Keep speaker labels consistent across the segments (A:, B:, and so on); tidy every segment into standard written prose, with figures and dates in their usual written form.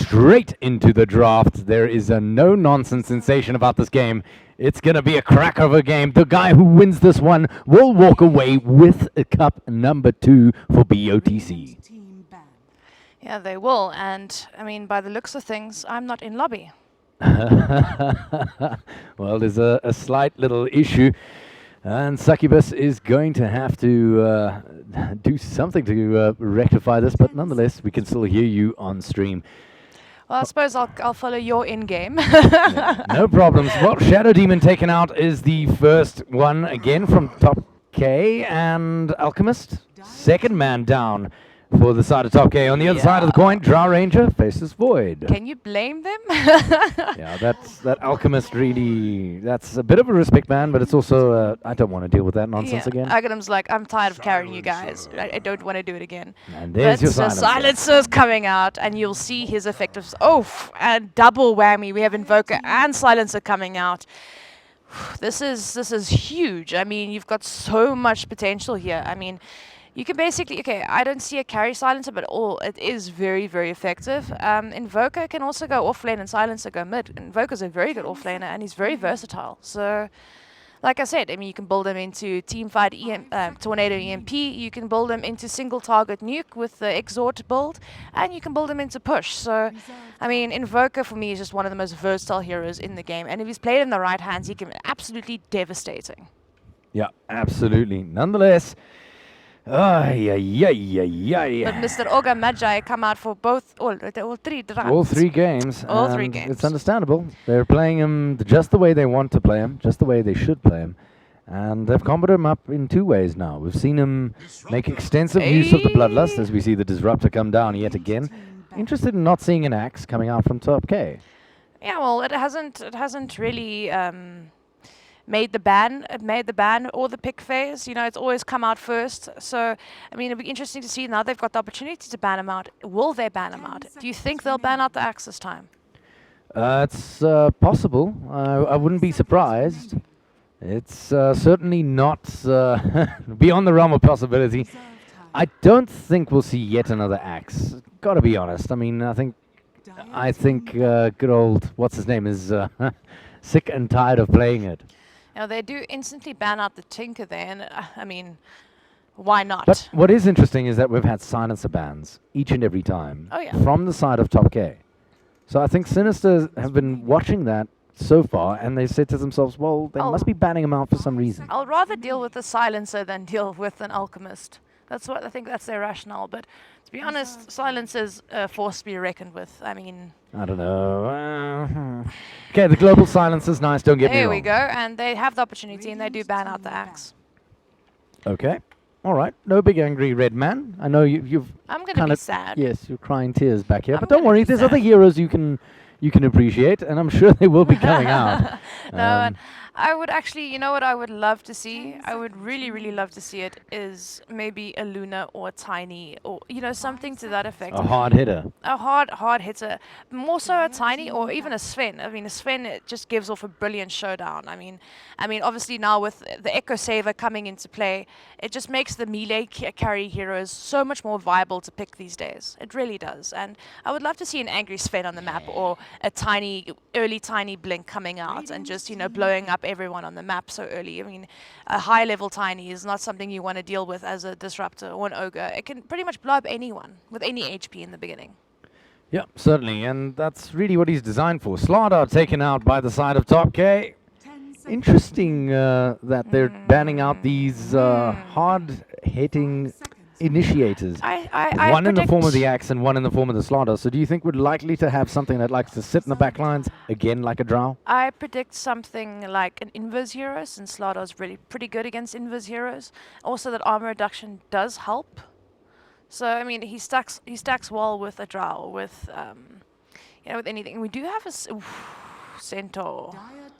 A: straight into the draft. There is a no-nonsense sensation about this game. It's going to be a cracker of a game. The guy who wins this one will walk away with a cup number 2 for BOTC.
B: Yeah, they will. And, I mean, by the looks of things, I'm not in lobby.
A: Well, there's a slight little issue. And Succubus is going to have to do something to rectify this. But nonetheless, we can still hear you on stream.
B: Well, I suppose I'll follow your in-game.
A: Yeah, no problems. Well, Shadow Demon taken out is the first one again from TopK, and Alchemist, second man down for the side of TopK. On the other side of the coin, Drow Ranger faces Void.
B: Can you blame them?
A: Yeah, that Alchemist really, that's a bit of a respect man, but it's also, I don't want to deal with that nonsense again.
B: Aghanim's like, I'm tired of carrying you guys. I don't want to do it again.
A: And there's your
B: But Silencer's coming out, and you'll see his effectives. Oh, and double whammy. We have Invoker and Silencer coming out. This is huge. I mean, you've got so much potential here. I mean, you can basically, okay, I don't see a carry Silencer, but it is very, very effective. Invoker can also go off lane and Silencer go mid. Invoker's a very good off laner, and he's very versatile. So, like I said, I mean, you can build him into teamfight Tornado EMP, you can build him into single target nuke with the Exhort build, and you can build him into push. So, I mean, Invoker for me is just one of the most versatile heroes in the game, and if he's played in the right hands, he can be absolutely devastating.
A: Yeah, absolutely. Nonetheless,
B: But Mr. Oga Magi come out for all 3 drafts.
A: all 3 games.
B: All 3 games.
A: It's understandable. They're playing him just the way they want to play him, just the way they should play him. And they've comboed him up in 2 ways now. We've seen him make extensive use of the Bloodlust as we see the Disruptor come down yet again. Interested in not seeing an axe coming out from TopK.
B: Yeah, well, it hasn't really made the ban or the pick phase. You know, it's always come out first. So, I mean, it'll be interesting to see now they've got the opportunity to ban him out. Will they ban him out? Do you think they'll ban out the axe this time?
A: It's possible. I wouldn't be surprised. It's certainly not beyond the realm of possibility. I don't think we'll see yet another axe. Gotta be honest. I mean, I think good old what's his name is sick and tired of playing it.
B: Now they do instantly ban out the Tinker there, and I mean, why not?
A: But what is interesting is that we've had Silencer bans each and every time from the side of TopK. So I think Sinister have been watching that so far, and they said to themselves, well, they must be banning him out for some reason.
B: I'll rather deal with a Silencer than deal with an Alchemist. That's what I think. That's their rationale. But to be honest, Silencer's a force to be reckoned with. I mean,
A: I don't know. Okay, the global Silencer's nice. Don't get me wrong.
B: There we go, and they have the opportunity, and they do ban out the axe.
A: Okay, all right. No big angry red man. I know you've.
B: I'm gonna be sad.
A: Yes, you're crying tears back here, but don't worry. There's other heroes you can appreciate, and I'm sure they will be coming out.
B: No, and I would actually, you know what I would love to see? I would really, really love to see it is maybe a Luna or a Tiny or, you know, something to that effect.
A: A hard hitter.
B: A hard hitter. More so a Tiny or even a Sven. I mean, a Sven, it just gives off a brilliant showdown. I mean, obviously now with the Echo Saver coming into play, it just makes the melee carry heroes so much more viable to pick these days. It really does. And I would love to see an angry Sven on the map or a early Tiny Blink coming out and just, you know, blowing up everyone on the map so early. I mean, a high level Tiny is not something you want to deal with as a Disruptor or an Ogre. It can pretty much blow up anyone with any HP in the beginning.
A: Yeah, certainly, and that's really what he's designed for. Slardar taken out by the side of TopK. Interesting that they're banning out these hard-hitting initiators. One in the form of the axe and one in the form of the Slardar. So do you think we're likely to have something that likes to sit in the back lines, again, like a Drow?
B: I predict something like an inverse hero, since Slardar's really pretty good against inverse heroes. Also, that armor reduction does help. So, I mean, he stacks well with a Drow, with, you know, with anything. We do have a Centaur.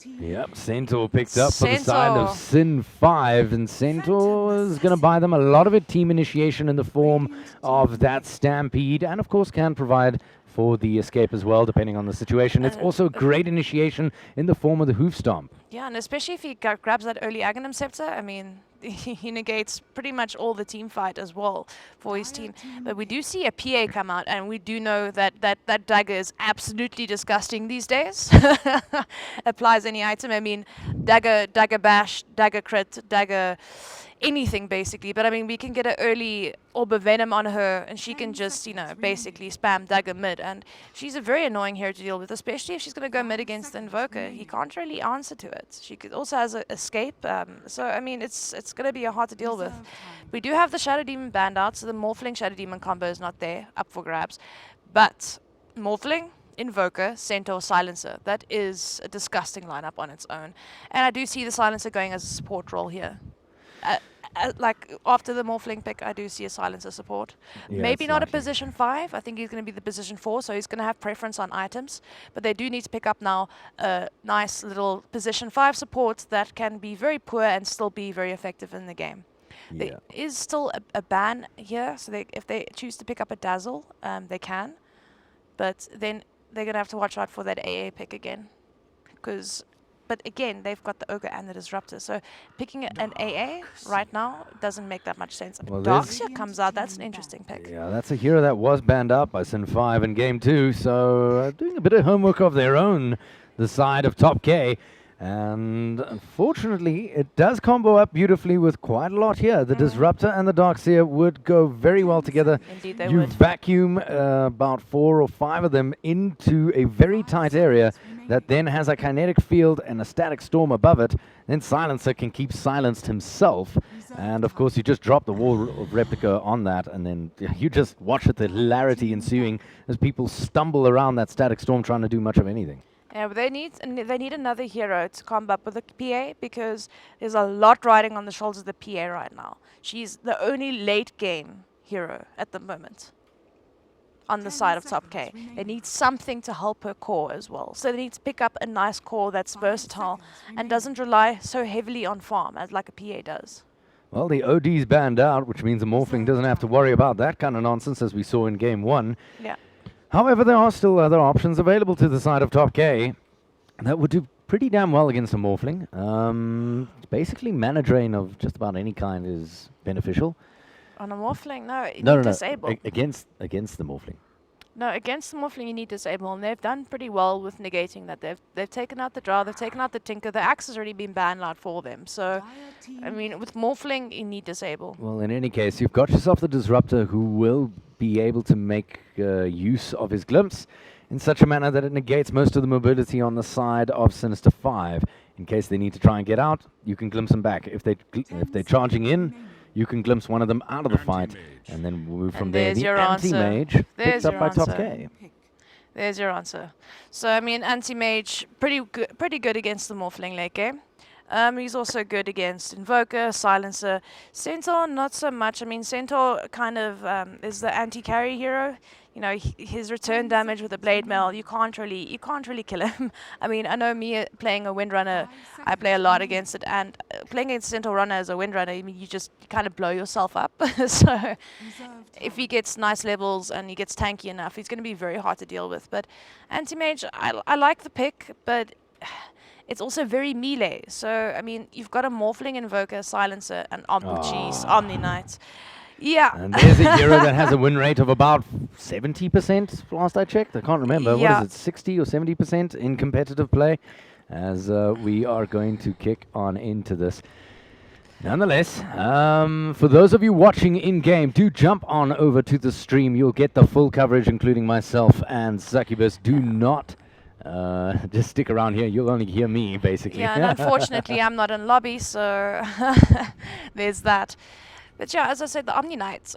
A: Yep, Centaur picked up for the side of Sin 5, and Centaur is going to buy them a lot of it. Team initiation in the form of that Stampede, and of course can provide for the escape as well, depending on the situation. It's also a great initiation in the form of the Hoof Stomp.
B: Yeah, and especially if he grabs that early Aghanim Scepter, I mean, he negates pretty much all the team fight as well for his team. But we do see a PA come out, and we do know that dagger is absolutely disgusting these days. Applies any item. I mean, dagger bash, dagger crit, dagger anything basically. But I mean, we can get an early orb of venom on her, and she can just, you know, basically spam dagger mid. And she's a very annoying hero to deal with, especially if she's going to go mid against the Invoker. He can't really answer to it. She also has a escape. So I mean, it's going to be hard to deal with. We do have the Shadow Demon banned out, so the Morphling Shadow Demon combo is not there, up for grabs. But Morphling, Invoker, Centaur, Silencer. That is a disgusting lineup on its own. And I do see the Silencer going as a support role here. Like after the Morphling pick, I do see a Silencer support.
A: Yeah,
B: Maybe not a
A: slightly.
B: position 5. I think he's going to be the position 4, so he's going to have preference on items. But they do need to pick up now a nice little position 5 support that can be very poor and still be very effective in the game.
A: Yeah.
B: There is still a ban here, so if they choose to pick up a Dazzle, they can. But then they're going to have to watch out for that AA pick again. But again, they've got the Ogre and the Disruptor. So picking an AA right now doesn't make that much sense.
A: Well,
B: Darkseer comes out. That's an interesting pick.
A: Yeah, that's a hero that was banned out by Sin 5 in Game 2, so doing a bit of homework of their own, the side of TopK. And unfortunately, it does combo up beautifully with quite a lot here. The Disruptor and the Darkseer would go very well together.
B: Indeed, they
A: You
B: would.
A: vacuum about 4 or 5 of them into a very tight area that then has a kinetic field and a static storm above it. Then Silencer can keep silenced himself. And of course, you just drop the wall of replica on that, and then you just watch the hilarity ensuing as people stumble around that static storm trying to do much of anything.
B: Yeah, but they need another hero to combat with the PA, because there's a lot riding on the shoulders of the PA right now. She's the only late game hero at the moment on the side of TopK. They need something to help her core as well. So they need to pick up a nice core that's versatile and doesn't rely so heavily on farm as like a PA does.
A: Well, the OD's banned out, which means the Morphling doesn't have to worry about that kind of nonsense as we saw in Game 1.
B: Yeah.
A: However, there are still other options available to the side of TopK that would do pretty damn well against a Morphling. Basically, mana drain of just about any kind is beneficial.
B: On a Morphling, no,
A: No.
B: disable.
A: Against the Morphling.
B: No, against the Morphling you need disable, and they've done pretty well with negating that. They've taken out the Drow, they've taken out the Tinker. The Axe has already been banned out for them. So, I mean, with Morphling, you need disable.
A: Well, in any case, you've got yourself the Disruptor who will be able to make use of his glimpse in such a manner that it negates most of the mobility on the side of Sinister 5. In case they need to try and get out, you can glimpse them back. If they're charging in, you can glimpse one of them out of the fight, and then move from there.
B: there's
A: The
B: your answer.
A: anti-mage
B: There's
A: picked up
B: your
A: by
B: answer.
A: TopK.
B: There's your answer. So, I mean, anti-mage, pretty good against the Morphling late game. He's also good against Invoker, Silencer. Centaur, not so much. I mean, Centaur kind of is the anti-carry hero. You know, his return damage with the Blade Mail, you can't really kill him. I mean, I know me playing a Windrunner, I play a lot against it, and playing against Centaur Runner as a Windrunner, I mean, you just kind of blow yourself up. So, if he gets nice levels and he gets tanky enough, he's going to be very hard to deal with. But anti-mage, I like the pick, but it's also very melee. So, I mean, you've got a Morphling, Invoker, Silencer, and Omni Knight. Yeah.
A: And there's a hero that has a win rate of about 70%, last I checked. I can't remember.
B: Yeah.
A: What is it, 60 or 70% in competitive play? As we are going to kick on into this. Nonetheless, for those of you watching in-game, do jump on over to the stream. You'll get the full coverage, including myself and Succubus. Do not just stick around here. You'll only hear me, basically.
B: Yeah, and unfortunately, I'm not in lobby, so there's that. But yeah, as I said, the Omni Knight,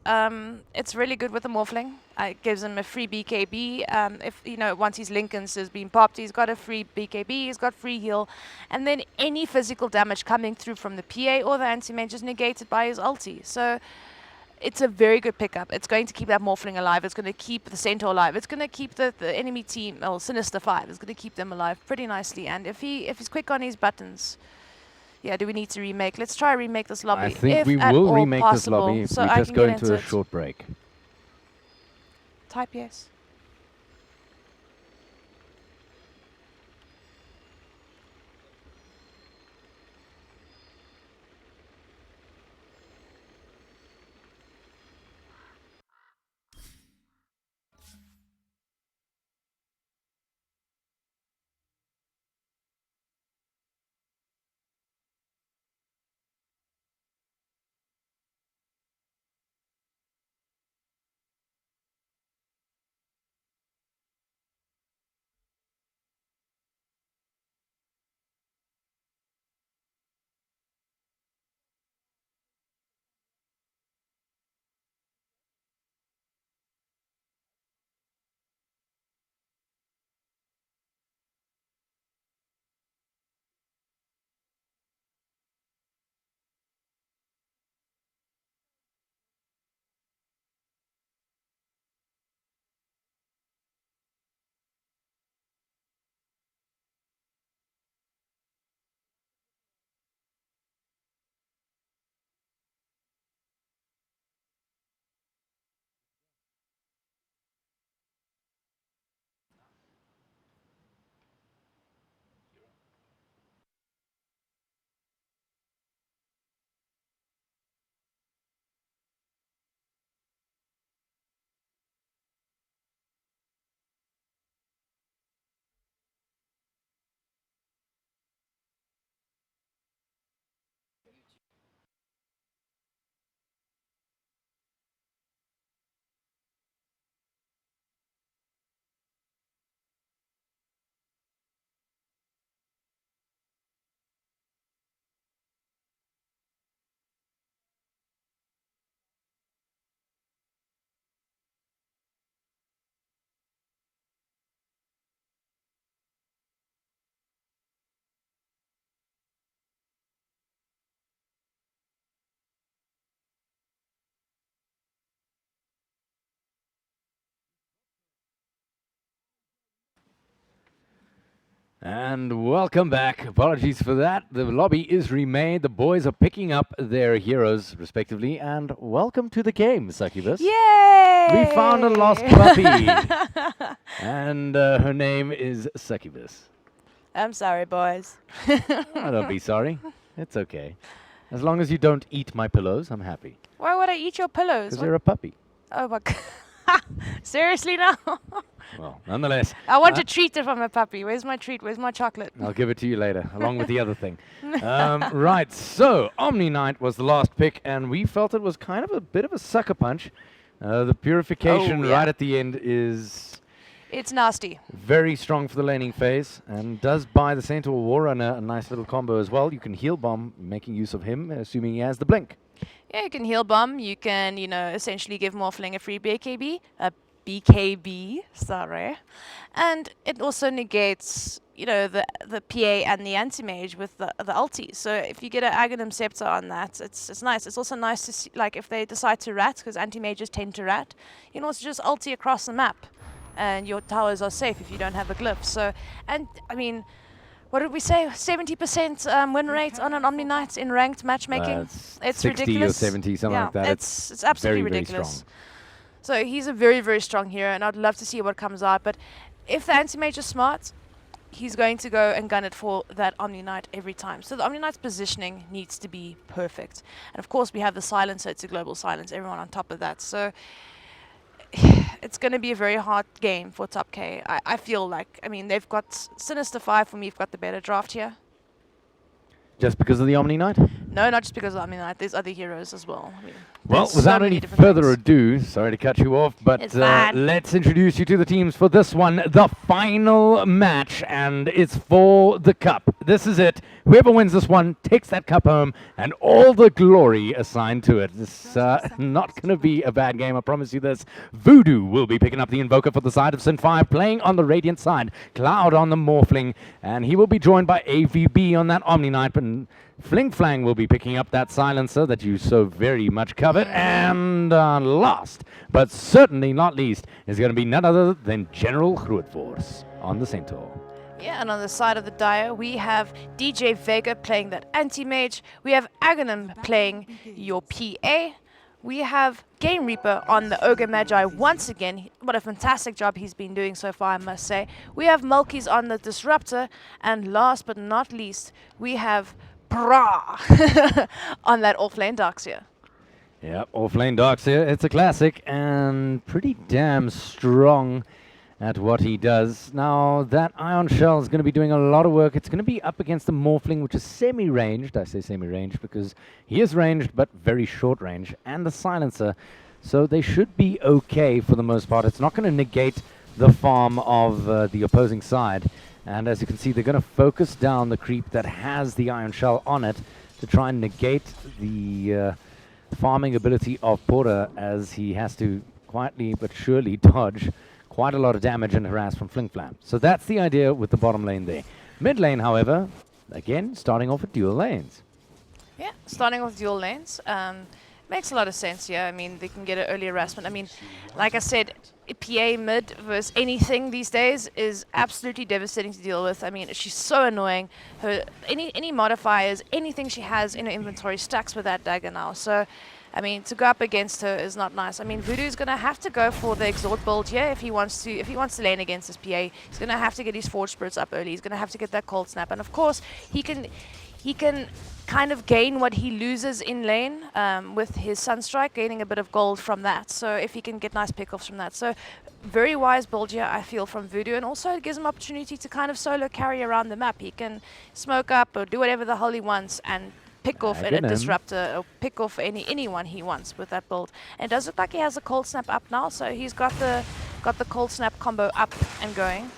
B: it's really good with the Morphling. It gives him a free BKB. If, you know, once his Lincolns has been popped, he's got a free BKB, he's got free heal. And then any physical damage coming through from the PA or the anti-mage is negated by his ulti. So it's a very good pickup. It's going to keep that Morphling alive. It's going to keep the Centaur alive. It's going to keep the enemy team, or Sinister 5, it's going to keep them alive pretty nicely. And if he's quick on his buttons, yeah, do we need to remake? Let's try remake this lobby.
A: I think
B: if
A: we
B: at
A: will
B: all
A: remake this
B: possible,
A: lobby if
B: so
A: we
B: I
A: just
B: can
A: go
B: get
A: into a
B: it.
A: short break.
B: Type yes.
A: And welcome back. Apologies for that. The lobby is remade. The boys are picking up their heroes, respectively. And welcome to the game, Succubus.
B: Yay!
A: We found a lost puppy. And her name is Succubus.
B: I'm sorry, boys.
A: Oh, don't be sorry. It's okay. As long as you don't eat my pillows, I'm happy.
B: Why would I eat your pillows?
A: Because you're a puppy.
B: Oh my god. Seriously now?
A: Well, nonetheless.
B: I want a treat if I'm a puppy. Where's my treat? Where's my chocolate?
A: I'll give it to you later, along with the other thing. Right, so Omni Knight was the last pick, and we felt it was kind of a bit of a sucker punch. The purification right at the end is...
B: It's nasty.
A: Very strong for the laning phase, and does buy the Centaur Warrunner a nice little combo as well. You can heal bomb, making use of him, assuming he has the blink.
B: Yeah, you can heal bomb. You can, essentially give Morphling a free BKB, sorry. And it also negates, the PA and the anti-mage with the ulti. So if you get an Aghanim Scepter on that, it's nice. It's also nice to see, like, if they decide to rat, because anti-mages tend to rat, you can also just ulti across the map. And your towers are safe if you don't have a glyph. So, and, I mean... What did we say? 70% win rate on an Omni Knight in ranked matchmaking.
A: It's
B: 60
A: ridiculous. Or 70, something like that.
B: It's absolutely
A: very,
B: ridiculous.
A: Very strong.
B: So he's a very, very strong hero, and I'd love to see what comes out. But if the anti-mage is smart, he's going to go and gun it for that Omni Knight every time. So the Omni Knight's positioning needs to be perfect. And of course, we have the silencer. It's a global silence. Everyone on top of that. So it's going to be a very hard game for TopK. I feel like, they've got Sinister 5 for me. You've got the better draft here.
A: Just because of the Omni Knight?
B: No, not just because of the Omni Knight. There's other heroes as well.
A: Well, without any further ado, sorry to cut you off, but let's introduce you to the teams for this one, the final match, and it's for the cup. This is it. Whoever wins this one takes that cup home, and all the glory assigned to it. It's not going to be a bad game, I promise you this. Voodoo will be picking up the Invoker for the side of Sin 5, playing on the Radiant side, Cloud on the Morphling, and he will be joined by AVB on that Omni Knight, and Fling Flang will be picking up that silencer that you so very much covet. And last, but certainly not least, is going to be none other than General Grootvorst on the Centaur.
B: Yeah, and on the side of the Dire, we have DJ Vega playing that anti-mage. We have Aghanim playing your PA. We have Game Reaper on the Ogre Magi once again. What a fantastic job he's been doing so far, I must say. We have Mulkeys on the Disruptor. And last but not least, we have Bra on that Offlane Darkseer.
A: Yep, Offlane Darkseer. It's a classic and pretty damn strong at what he does. Now, that Ion Shell is going to be doing a lot of work. It's going to be up against the Morphling, which is semi-ranged. I say semi-ranged because he is ranged, but very short range, and the Silencer. So they should be okay for the most part. It's not going to negate the farm of the opposing side. And as you can see, they're going to focus down the creep that has the Ion Shell on it to try and negate the farming ability of Porter, as he has to quietly but surely dodge quite a lot of damage and harass from Fling Flam. So that's the idea with the bottom lane there. Mid lane, however, again, starting off with dual lanes.
B: Yeah, starting off with dual lanes. Makes a lot of sense, yeah. They can get an early harassment. Like I said, PA mid versus anything these days is absolutely devastating to deal with. She's so annoying. Her any modifiers, anything she has in her inventory stacks with that dagger now. So, to go up against her is not nice. Voodoo's gonna have to go for the exhort build here if he wants to lane against his PA. He's gonna have to get his Forge Spirits up early. He's gonna have to get that Cold Snap, and of course he can kind of gain what he loses in lane with his Sunstrike, gaining a bit of gold from that. So if he can get nice pickoffs from that. So very wise build here, I feel, from Voodoo, and also it gives him opportunity to kind of solo carry around the map. He can smoke up or do whatever the hell he wants and pick off a Disruptor or pick off anyone he wants with that build. And it does look like he has a Cold Snap up now, so he's got the Cold Snap combo up and going.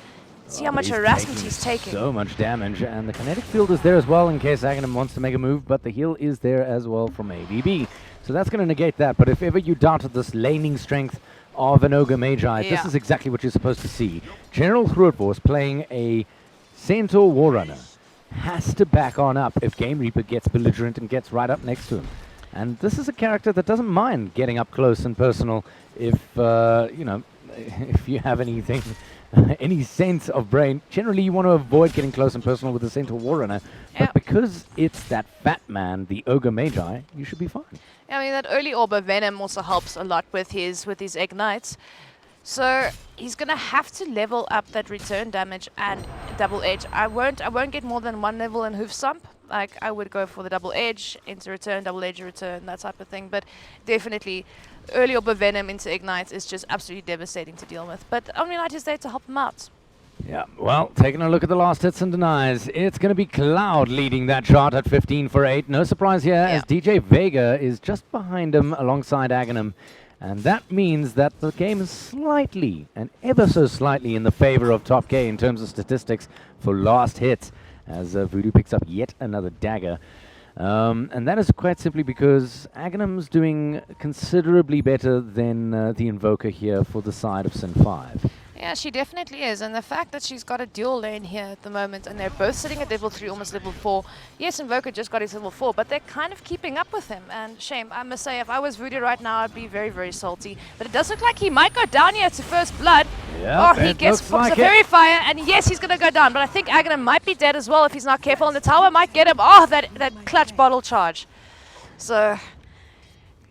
B: See how much harassment he's taking.
A: So much damage, and the kinetic field is there as well in case Aghanim wants to make a move, but the heal is there as well from AVB. So that's going to negate that, but if ever you doubted this laning strength of an Ogre Magi, this is exactly what you're supposed to see. General Grootvorst playing a Centaur Warrunner has to back on up if Game Reaper gets belligerent and gets right up next to him. And this is a character that doesn't mind getting up close and personal if, if you have anything, any sense of brain, generally you want to avoid getting close and personal with the Centaur Warrunner. But because it's that fat man, the Ogre Magi, you should be fine.
B: I mean, that early Orb of Venom also helps a lot with his ignites. So he's gonna have to level up that return damage and double edge. I won't get more than 1 level in Hoof Stomp. Like, I would go for the double edge into return, double edge return, that type of thing. But definitely, early Orb of Venom into ignites is just absolutely devastating to deal with. But Omni-Knight is there to help him out.
A: Yeah, well, taking a look at the last hits and denies, it's going to be Cloud leading that shot at 15 for 8. No surprise here, as DJ Vega is just behind him alongside Aghanim. And that means that the game is slightly, and ever so slightly, in the favor of TopK in terms of statistics for last hits, as Voodoo picks up yet another dagger. And that is quite simply because Aghanim's doing considerably better than the Invoker here for the side of Sin 5.
B: Yeah, she definitely is. And the fact that she's got a dual lane here at the moment, and they're both sitting at level 3, almost level 4. Yes, Invoker just got his level 4, but they're kind of keeping up with him. And shame, I must say, if I was Voodoo right now, I'd be very, very salty. But it does look like he might go down here to first blood.
A: Yeah,
B: he gets pops a Fairy Fire, and yes, he's going to go down. But I think Aghanim might be dead as well if he's not careful, and the tower might get him. Oh, that clutch bottle charge. So...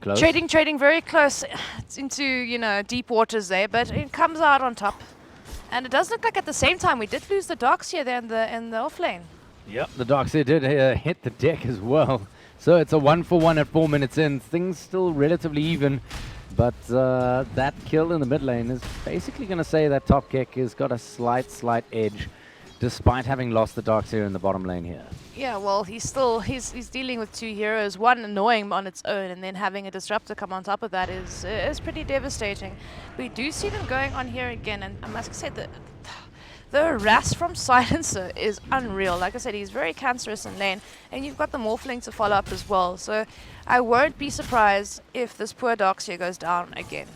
A: Close.
B: Trading very close into, you know, deep waters there, but it comes out on top. And it does look like at the same time we did lose the Darkseer there in the off lane.
A: Yep, the Darkseer did hit the deck as well. So it's a 1-for-1 at 4 minutes in. Things still relatively even, but that kill in the mid lane is basically going to say that TopK has got a slight edge, despite having lost the Darkseer in the bottom lane here.
B: Yeah, well, he's dealing with 2 heroes, one annoying on its own, and then having a disruptor come on top of that is pretty devastating. We do see them going on here again, and I must say that the harass from Silencer is unreal. Like I said, he's very cancerous in lane, and you've got the Morphling to follow up as well. So I won't be surprised if this poor Darkseer goes down again.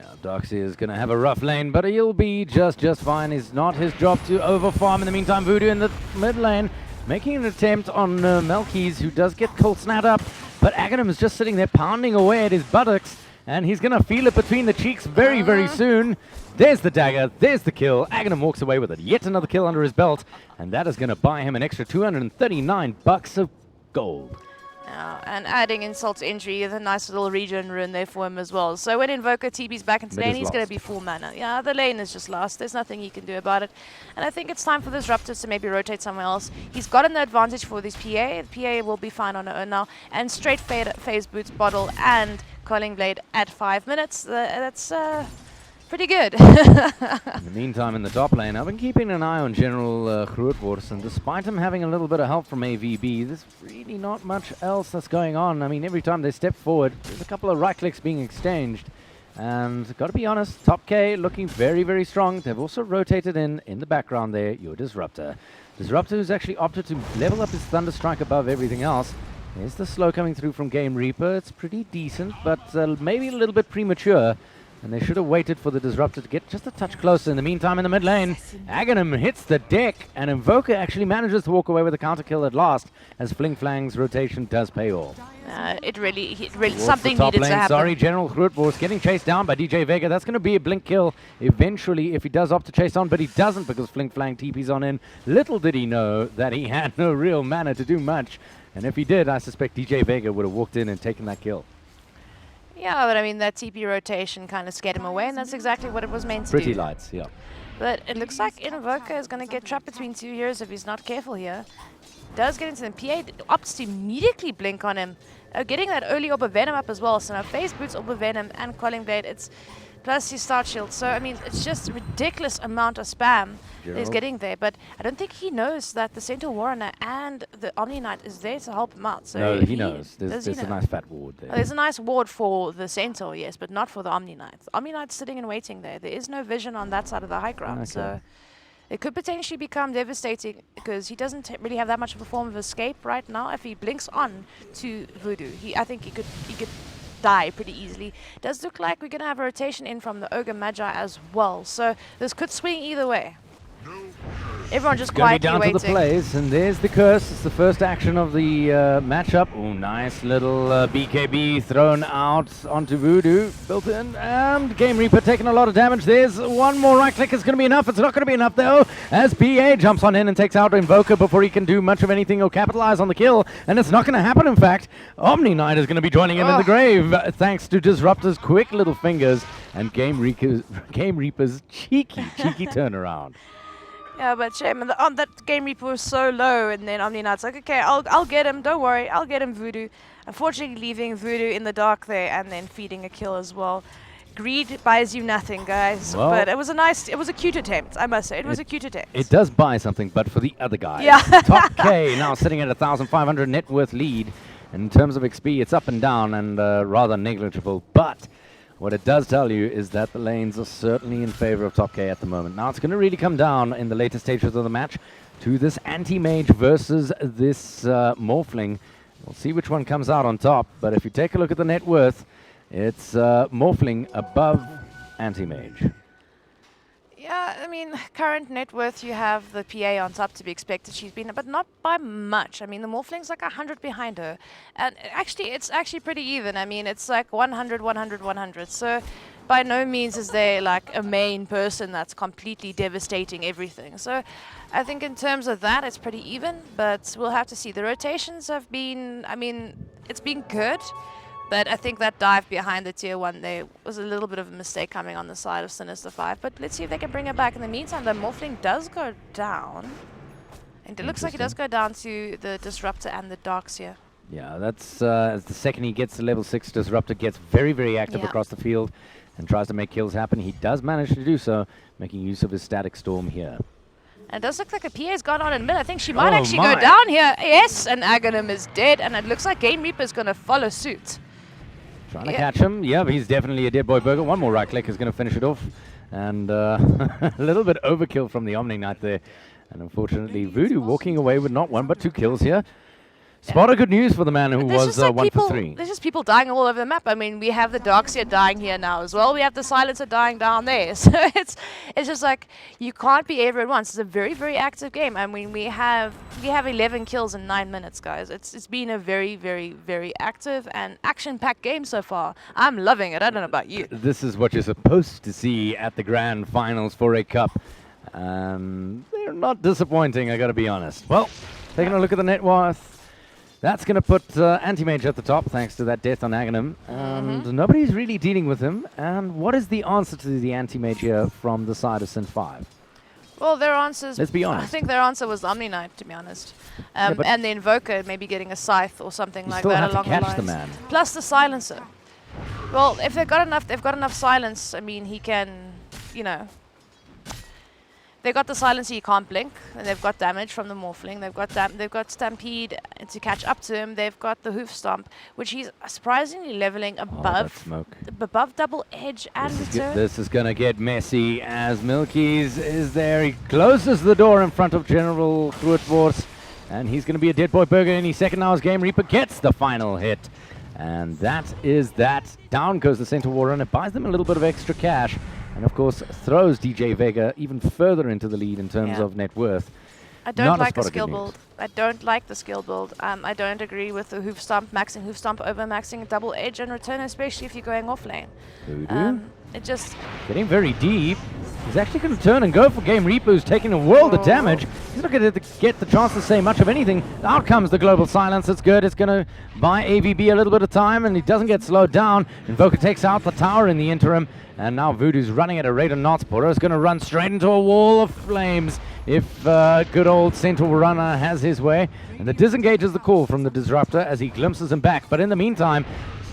A: Yeah, Darkseer is going to have a rough lane, but he'll be just fine. It's not his job to overfarm. In the meantime, Voodoo in the mid lane, making an attempt on Melkys, who does get cold snap up, but Aghanim is just sitting there pounding away at his buttocks, and he's going to feel it between the cheeks very soon. There's the dagger, there's the kill. Aghanim walks away with it. Yet another kill under his belt, and that is going to buy him an extra 239 bucks of gold.
B: And adding insult to injury, the nice little regen rune there for him as well. So when Invoker TB's back into lane, he's going to be full mana. Yeah, the lane is just lost. There's nothing he can do about it. And I think it's time for the Disruptors to maybe rotate somewhere else. He's gotten the advantage for this PA. The PA will be fine on her own now. And straight phase boots, bottle, and Coiling Blade at 5 minutes. That's pretty good.
A: In the meantime, in the top lane, I've been keeping an eye on General Grootwors, and despite him having a little bit of help from AVB, there's really not much else that's going on. I mean, every time they step forward, there's a couple of right clicks being exchanged. And got to be honest, TopK looking very strong. They've also rotated in the background there, your Disruptor. Disruptor who's actually opted to level up his Thunderstrike above everything else. There's the slow coming through from Game Reaper. It's pretty decent, but maybe a little bit premature. And they should have waited for the Disruptor to get just a touch closer. In the meantime, in the mid lane, Aghanim hits the deck, and Invoker actually manages to walk away with a counter kill at last, as Fling Flang's rotation does pay off.
B: It really something needed to happen.
A: Sorry, General Grootwors getting chased down by DJ Vega. That's going to be a blink kill eventually if he does opt to chase on, but he doesn't because Fling Flang TP's on in. Little did he know that he had no real mana to do much, and if he did, I suspect DJ Vega would have walked in and taken that kill.
B: Yeah, but I mean, that TP rotation kind of scared him away, and that's exactly what it was meant to do.
A: Pretty lights, yeah.
B: But it looks like Invoker is going to get trapped between 2 heroes if he's not careful here. Does get into them. PA opts to immediately blink on him. Getting that early Orb of Venom up as well. So now Phase Boots, Orb of Venom, and Coiling Blade. It's plus his Start Shield. So, I mean, it's just a ridiculous amount of spam that he's getting there. But I don't think he knows that the Centaur Warrunner and the Omni-Knight is there to help him out. So
A: no, he knows. There's a nice fat ward there.
B: There's a nice ward for the Centaur, yes, but not for the Omni-Knight. The Omni-Knight's sitting and waiting there. There is no vision on that side of the high ground. Okay. So it could potentially become devastating because he doesn't really have that much of a form of escape right now. If he blinks on to Voodoo, I think he could die pretty easily. It does look like we're going to have a rotation in from the Ogre Magi as well. So this could swing either way. Everyone just
A: Gonna be
B: quietly
A: down
B: waiting.
A: to the plays, and there's the curse. It's the first action of the matchup. Oh, nice little BKB thrown out onto Voodoo, built in, and Game Reaper taking a lot of damage. There's one more right click. It's going to be enough. It's not going to be enough though, as PA jumps on in and takes out Invoker before he can do much of anything or capitalize on the kill, and it's not going to happen. In fact, Omni Knight is going to be joining him in the grave, thanks to Disruptor's quick little fingers and Game Reaper's cheeky turnaround.
B: Yeah, but shame. And that Game Reaper was so low, and then Omni Knight's like, okay, I'll get him. Don't worry, I'll get him, Voodoo. Unfortunately, leaving Voodoo in the dark there, and then feeding a kill as well. Greed buys you nothing, guys.
A: Well,
B: but it was a cute attempt, I must say. It was a cute attempt.
A: It does buy something, but for the other guys.
B: Yeah.
A: TopK now sitting at 1,500 net worth lead. In terms of XP, it's up and down and rather negligible, but what it does tell you is that the lanes are certainly in favor of TopK at the moment. Now it's going to really come down in the later stages of the match to this anti-mage versus this Morphling. We'll see which one comes out on top, but if you take a look at the net worth, it's Morphling above anti-mage.
B: Yeah, I mean, current net worth, you have the PA on top to be expected. She's been, but not by much. I mean, the Morphling's like 100 behind her. And actually, it's actually pretty even. I mean, it's like 100, 100, 100. So by no means is there like a main person that's completely devastating everything. So I think in terms of that, it's pretty even, but we'll have to see. The rotations have been, I mean, it's been good. But I think that dive behind the tier 1 there was a little bit of a mistake coming on the side of Sinister 5. But let's see if they can bring it back. In the meantime, the Morphling does go down. And it looks like it does go down to the Disruptor and the Darks here.
A: Yeah, that's as the second he gets to level 6, Disruptor gets very, very active across the field and tries to make kills happen. He does manage to do so, making use of his Static Storm here.
B: And it does look like a PA's gone on in mid. I think she might actually go down here. Yes, and Aghanim is dead. And it looks like Game Reaper is going to follow suit.
A: Trying to catch him. Yeah, but he's definitely a dead boy burger. One more right click is going to finish it off. And a little bit overkill from the Omni Knight there. And unfortunately, Voodoo walking away with not 1 but 2 kills here. Spot of good news for the man who was 1 for 3.
B: There's just people dying all over the map. I mean, we have the Darkseer dying here now as well. We have the Silencer dying down there. So it's just like, you can't be everywhere at once. It's a very, very active game. I mean, we have 11 kills in 9 minutes, guys. It's been a very, very, very active and action-packed game so far. I'm loving it. I don't know about you.
A: This is what you're supposed to see at the grand finals for a cup. They're not disappointing, I gotta be honest. Well, taking a look at the net worth. That's going to put Anti-Mage at the top, thanks to that death on Aghanim. And nobody's really dealing with him. And what is the answer to the Anti-Mage here from the side of Sin 5?
B: Well, their answers...
A: Let's be honest.
B: I think their answer was Omni Knight, to be honest. And the Invoker, maybe getting a Scythe or something like that along the lines.
A: Still have to catch the man.
B: Plus the Silencer. Well, if they've got enough silence, I mean, he can, you know... They've got the Silencer, you can't blink, and they've got damage from the Morphling. They've got Stampede to catch up to him. They've got the Hoof Stomp, which he's surprisingly leveling above Double Edge and Return.
A: This is going to get messy as Milky's is there. He closes the door in front of General Grootwors, and he's going to be a dead boy burger any second now as Game Reaper gets the final hit. And that is that. Down goes the Centaur War Runner. It buys them a little bit of extra cash. And of course, throws DJ Vega even further into the lead in terms of net worth.
B: I don't like the skill build. I don't like the skill build. I don't agree with the Hoof Stomp, maxing Hoof Stomp over maxing Double Edge and Return, especially if you're going off lane. It just...
A: Getting very deep. He's actually going to turn and go for Game Reaper, who's taking a world of damage. He's not going to get the chance to say much of anything. Out comes the Global Silence. It's good. It's going to buy AVB a little bit of time, and he doesn't get slowed down. Invoker takes out the tower in the interim. And now Voodoo's running at a rate of knots. Poro's going to run straight into a wall of flames if good old Centaur Runner has his way. And the disengage is the call from the Disruptor as he glimpses him back. But in the meantime,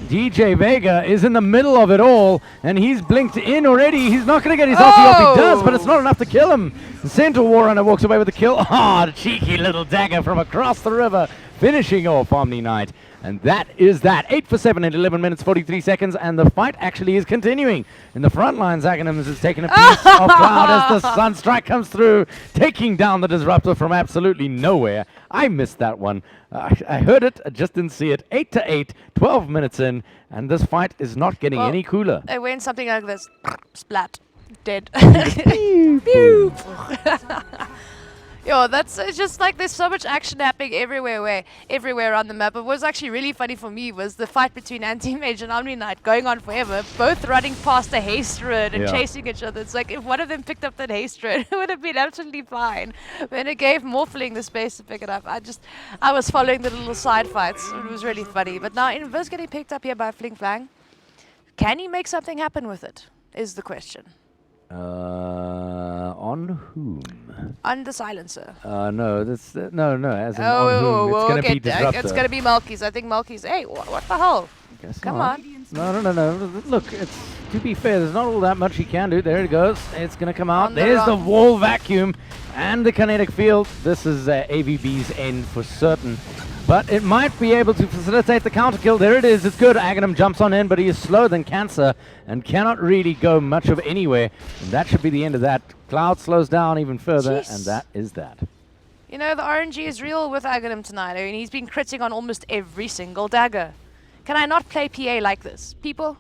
A: DJ Vega is in the middle of it all, and he's blinked in already. He's not going to get his ulti off. He does, but it's not enough to kill him. The Centaur War Runner walks away with the kill. Ah, the cheeky little dagger from across the river, finishing off Omni Knight. And that is that. 8 for 7 in 11 minutes, 43 seconds, and the fight actually is continuing. In the front lines, Aghanim is taking a piece of Cloud as the Sunstrike comes through, taking down the Disruptor from absolutely nowhere. I missed that one. I heard it, I just didn't see it. 8 to 8, 12 minutes in, and this fight is not getting any cooler.
B: It went something like this. Splat. Dead. Yo, that's it's just like there's so much action happening everywhere on the map. What was actually really funny for me was the fight between Anti-Mage and Omni Knight going on forever, both running past a haste rune and chasing each other. It's like if one of them picked up that haste rune, it would have been absolutely fine. When it gave Morphling the space to pick it up, I was following the little side fights. It was really funny. But now Invis getting picked up here by Fling Flang. Can he make something happen with it? Is the question.
A: On whom?
B: On the silencer.
A: No, that's no. As in on whom? It's gonna be Disruptor.
B: It's gonna be Malky's. I think Malky's. Hey, what the hell?
A: Guess
B: Come
A: not.
B: on.
A: No. Look, it's to be fair. There's not all that much he can do. There it goes. It's gonna come out.
B: On the
A: There's the
B: rock.
A: wall vacuum and the kinetic field. This is AVB's end for certain. But it might be able to facilitate the counter kill. There it is. It's good. Aghanim jumps on in, but he is slower than Cancer and cannot really go much of anywhere. And that should be the end of that. Cloud slows down even further, and that is that.
B: You know, the RNG is real with Aghanim tonight. I mean, he's been critting on almost every single dagger. Can I not play PA like this, people?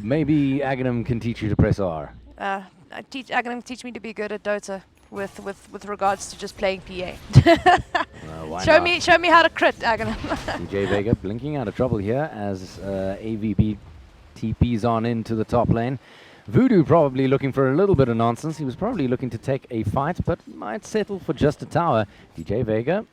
A: Maybe Aghanim can teach you to press R.
B: Aghanim teach me to be good at Dota with regards to just playing PA.
A: Why
B: show
A: not?
B: me how to crit, Aghanim.
A: DJ Vega blinking out of trouble here as AVB TPs on into the top lane. Voodoo probably looking for a little bit of nonsense. He was probably looking to take a fight, but might settle for just a tower. DJ Vega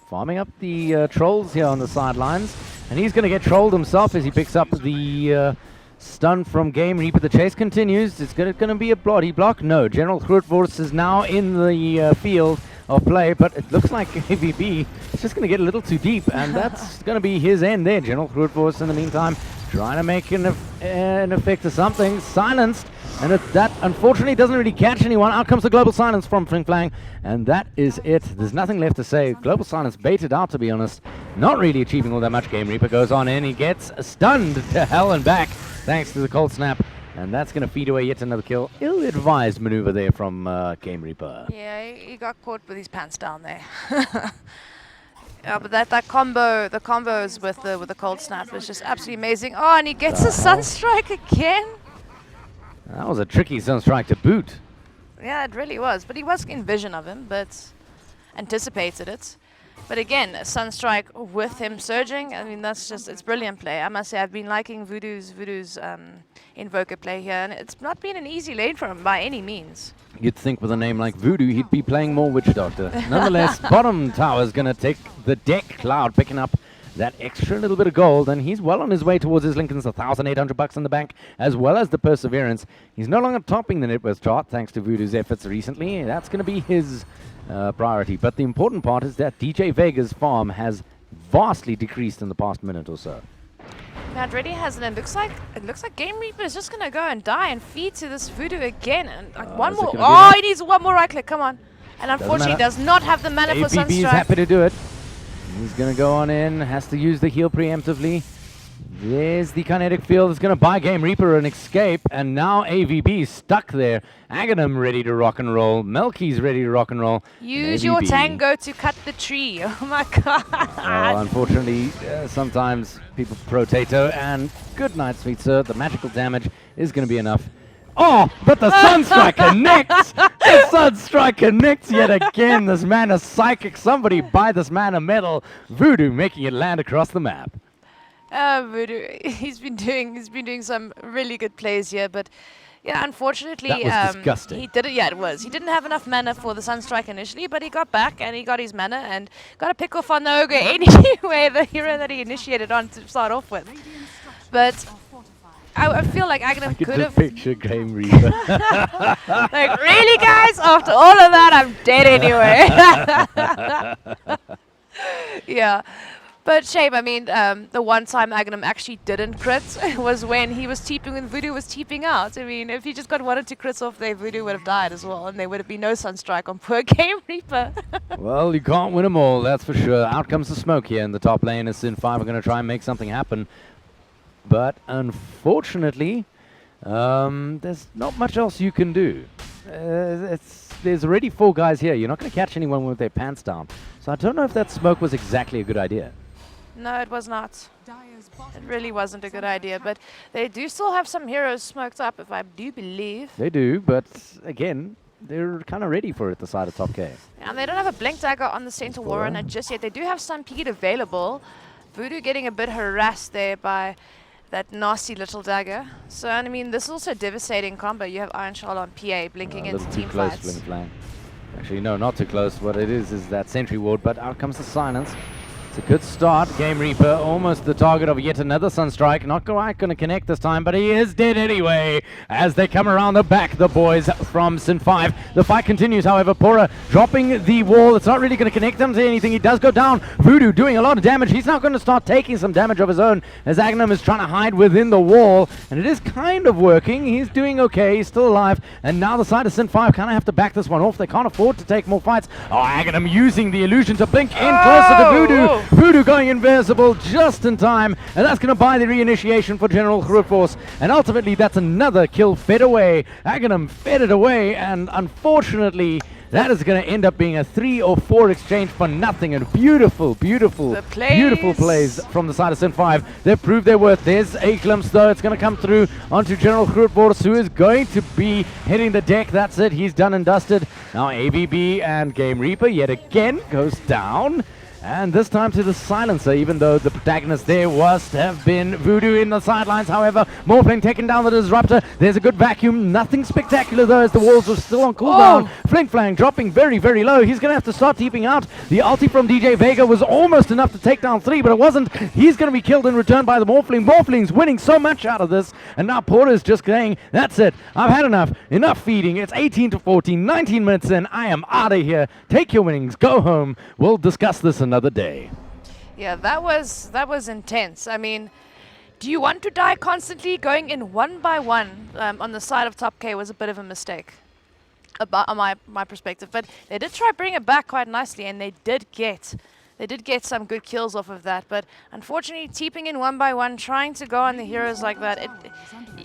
A: farming up the trolls here on the sidelines, and he's going to get trolled himself as he picks up the stun from Game Reaper. The chase continues. It's going to be a bloody block. No, General Grootvorst is now in the field of play, but it looks like AVB is just going to get a little too deep, and that's going to be his end there. General Grootvorst in the meantime trying to make an effect of something. Silenced, and that unfortunately doesn't really catch anyone. Out comes the Global Silence from Fling Flang, and that is it. There's nothing left to say. Global Silence baited out, to be honest. Not really achieving all that much. Game Reaper goes on in. He gets stunned to hell and back thanks to the Cold Snap, and that's going to feed away yet another kill. Ill-advised maneuver there from Game Reaper.
B: Yeah, he got caught with his pants down there. Yeah, but that combo, the combos with the Cold Snap was just absolutely amazing. Oh, and he gets a Sunstrike again.
A: That was a tricky Sunstrike to boot.
B: Yeah, it really was. But he was in vision of him, but anticipated it. But again, a Sunstrike with him surging, I mean, it's brilliant play. I must say, I've been liking Voodoo's Invoker play here, and it's not been an easy lane for him by any means.
A: You'd think with a name like Voodoo, he'd be playing more Witch Doctor. Nonetheless, bottom tower's going to take the deck. Cloud picking up that extra little bit of gold, and he's well on his way towards his Lincoln's $1,800 in the bank, as well as the Perseverance. He's no longer topping the net worth chart, thanks to Voodoo's efforts recently. That's going to be his priority. But the important part is that DJ Vega's farm has vastly decreased in the past minute or so.
B: Now it really hasn't. It looks like Game Reaper is just gonna go and die and feed to this Voodoo again. And like one more. Oh, he needs one more right click. Come on. And unfortunately, does not have the mana for Sunstrike.
A: AVB is happy to do it. He's gonna go on in. Has to use the heal preemptively. There's the kinetic field. It's going to buy Game Reaper an escape, and now AVB is stuck there. Aghanim ready to rock and roll. Melky's ready to rock and roll.
B: Use your tango to cut the tree. Oh my god.
A: Unfortunately, sometimes people pro-tato, and good night, sweet sir. The magical damage is going to be enough. Oh, but the Sunstrike connects! The Sunstrike connects yet again. This man is psychic. Somebody buy this man a medal. Voodoo making it land across the map.
B: Voodoo, he's been doing some really good plays here, but yeah, unfortunately,
A: that was disgusting.
B: He didn't. Yeah, it was. He didn't have enough mana for the Sunstrike initially, but he got back and he got his mana and got a pick off on the Ogre anyway, the hero that he initiated on to start off with. But I feel like Aghanim could have
A: picture Game Reaper.
B: Like, really, guys? After all of that, I'm dead anyway. Yeah. But shame, I mean, the one time Aghanim actually didn't crit was when he was TPing and Voodoo was TPing out. I mean, if he just got 1 or 2 crits off there, Voodoo would have died as well, and there would have been no Sunstrike on poor Game Reaper.
A: Well, you can't win them all, that's for sure. Out comes the smoke here in the top lane as Sin 5 are going to try and make something happen. But unfortunately, there's not much else you can do. There's already 4 guys here. You're not going to catch anyone with their pants down. So I don't know if that smoke was exactly a good idea.
B: No, it was not. It really wasn't a good idea, but they do still have some heroes smoked up, if I do believe.
A: They do, but again, they're kind of ready for it, the side of TopK.
B: And they don't have a Blink Dagger on the center war runner just yet. They do have Stampede available. Voodoo getting a bit harassed there by that nasty little dagger. So, and I mean, this is also a devastating combo. You have Iron Shard on PA blinking into team fights.
A: Actually, no, not too close. What it is that sentry ward, but out comes the silence. It's a good start. Game Reaper almost the target of yet another Sunstrike. Not quite going to connect this time, but he is dead anyway. As they come around the back, the boys from Sin 5. The fight continues, however. Pora dropping the wall. It's not really going to connect them to anything. He does go down. Voodoo doing a lot of damage. He's now going to start taking some damage of his own as Agnum is trying to hide within the wall. And it is kind of working. He's doing okay. He's still alive. And now the side of Sin 5 kind of have to back this one off. They can't afford to take more fights. Oh, Agnum using the illusion to blink in closer to Voodoo. Voodoo going invisible just in time, and that's going to buy the reinitiation for General Grootforce, and ultimately that's another kill fed away. Aghanim fed it away, and unfortunately that is going to end up being a 3 or 4 exchange for nothing. And beautiful plays from the side of Sin 5. They've proved their worth. There's a glimpse though. It's going to come through onto General Grootforce, who is going to be hitting the deck. That's it. He's done and dusted. Now ABB and Game Reaper yet again goes down. And this time to the silencer, even though the protagonist there was to have been Voodoo in the sidelines. However, Morphling taking down the Disruptor. There's a good vacuum. Nothing spectacular though, as the walls are still on cooldown. Flink Flang dropping very, very low. He's going to have to start keeping out. The ulti from DJ Vega was almost enough to take down 3, but it wasn't. He's going to be killed in return by the Morphling. Morphling's winning so much out of this. And now Porter's just saying, that's it. I've had enough. Enough feeding. It's 18 to 14, 19 minutes in. I am out of here. Take your winnings. Go home. We'll discuss this another day.
B: Yeah, that was intense. I mean, do you want to die constantly? Going in one by one on the side of TopK was a bit of a mistake, on my perspective. But they did try to bring it back quite nicely, and they did get some good kills off of that. But unfortunately, teeping in one by one, trying to go on the heroes like that,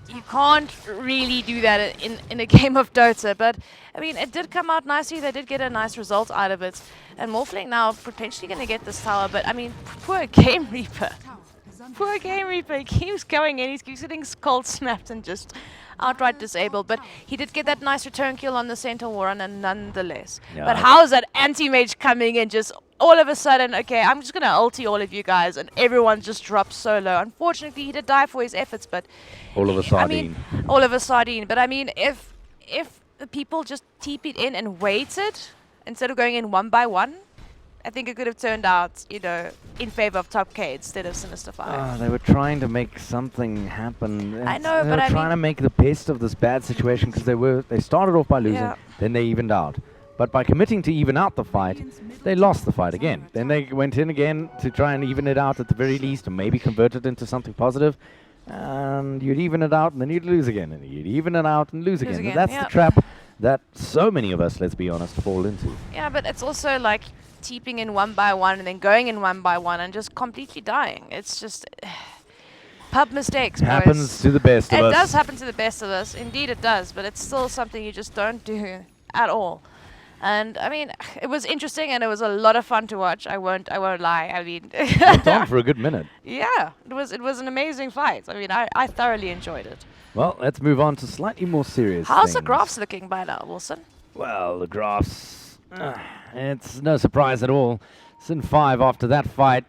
B: you can't really do that in a game of Dota. But I mean, it did come out nicely. They did get a nice result out of it. And Morphling now potentially going to get this tower. But I mean, poor Game Reaper. Poor Game Reaper. He keeps going in. He keeps getting cold snapped and just outright disabled. But he did get that nice return kill on the center war runner nonetheless. Yeah. But how is that anti-mage coming in just all of a sudden? Okay, I'm just going to ulti all of you guys, and everyone just drops so low. Unfortunately, he did die for his efforts, but
A: all of a sardine.
B: I mean, all of a sardine. But I mean, if the people just TP'd in and waited instead of going in one by one, I think it could have turned out, you know, in favor of TopK instead of Sinister 5.
A: They were trying to make something happen.
B: I know, but
A: they were trying to make the best of this bad situation, because they started off by losing, then they evened out. But by committing to even out the fight, they lost the fight again. Then they went in again to try and even it out at the very least, and maybe convert it into something positive. And you'd even it out, and then you'd lose again, and you'd even it out and lose again. And that's the trap that so many of us, let's be honest, fall into.
B: Yeah, but it's also like teeping in one by one and then going in one by one and just completely dying. It's just pub mistakes, boys.
A: Happens to the best of us.
B: It does happen to the best of us. Indeed it does, but it's still something you just don't do at all. And I mean, it was interesting and it was a lot of fun to watch. I won't lie. I mean,
A: it's on for a good minute.
B: Yeah, it was an amazing fight. I mean, I thoroughly enjoyed it.
A: Well, let's move on to slightly more serious
B: How's
A: things.
B: the graphs looking by now, Wilson?
A: Well, the graphs, it's no surprise at all. Sin 5 after that fight,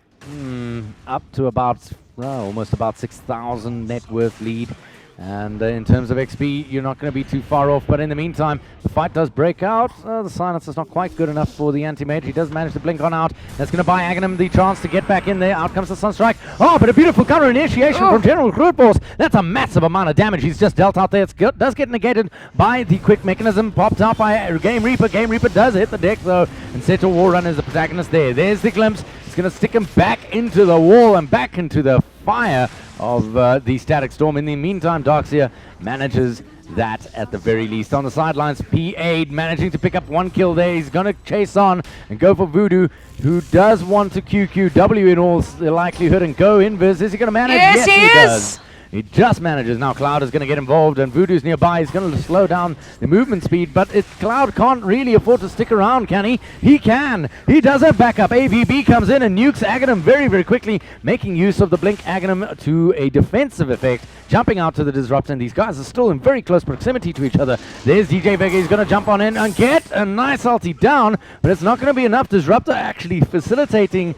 A: up to about almost about 6,000 net worth lead. And in terms of XP, you're not going to be too far off. But in the meantime, the fight does break out. The silence is not quite good enough for the anti-mage. He does manage to blink on out. That's going to buy Aghanim the chance to get back in there. Out comes the Sunstrike. Oh, but a beautiful counter initiation from General Grootforce. That's a massive amount of damage he's just dealt out there. It does get negated by the quick mechanism. Popped out by Game Reaper. Game Reaper does hit the deck, though. And Seto War Runner is the protagonist there. There's the glimpse. It's going to stick him back into the wall and back into the fire of the Static Storm. In the meantime, Darkseer manages that at the very least. On the sidelines, P8 managing to pick up one kill there. He's going to chase on and go for Voodoo, who does want to QQW in all likelihood and go invis. Is he going to manage?
B: Yes, he
A: does. He just manages. Now Cloud is going to get involved, and Voodoo's nearby. He's going to slow down the movement speed, but Cloud can't really afford to stick around, can he? He can. He does have backup. AVB comes in and nukes Aghanim very, very quickly, making use of the Blink Aghanim to a defensive effect, jumping out to the Disruptor, and these guys are still in very close proximity to each other. There's DJ Vega. He's going to jump on in and get a nice ulti down, but it's not going to be enough. Disruptor actually facilitating